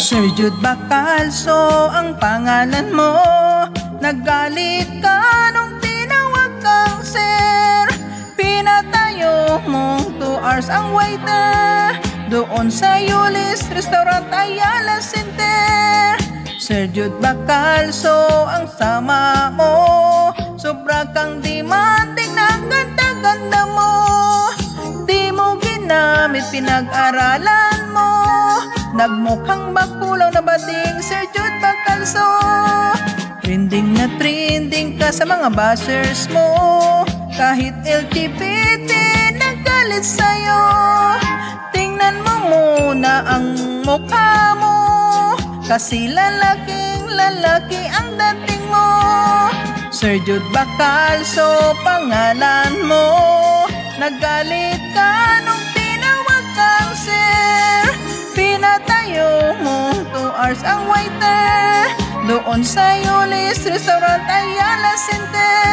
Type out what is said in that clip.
Sir Jude Bacalso ang pangalan mo. Naggalit ka nung tinawag kang sir. Pinatayo mong 2 hours ang waiter doon sa Yulis Restaurant Ayala Center. Sir Jude Bacalso ang sama mo. Sobra kang demanding na ganda-ganda mo. Di mo ginamit pinag-aralan mo. Nagmukhang bakulaw na bading Sir Jude Bacalso. Trending na trending ka sa mga buzzers mo. Kahit LGBT naggalit sa'yo. Tingnan mo muna ang mukha mo, kasi lalaking lalaki ang dating mo. Sir Jude Bacalso pangalan mo. Naggalit ka nung tinawag kang sir. Pinatayo mong 2 hours ang waiter doon sa Yulis Restaurant Ayala Center.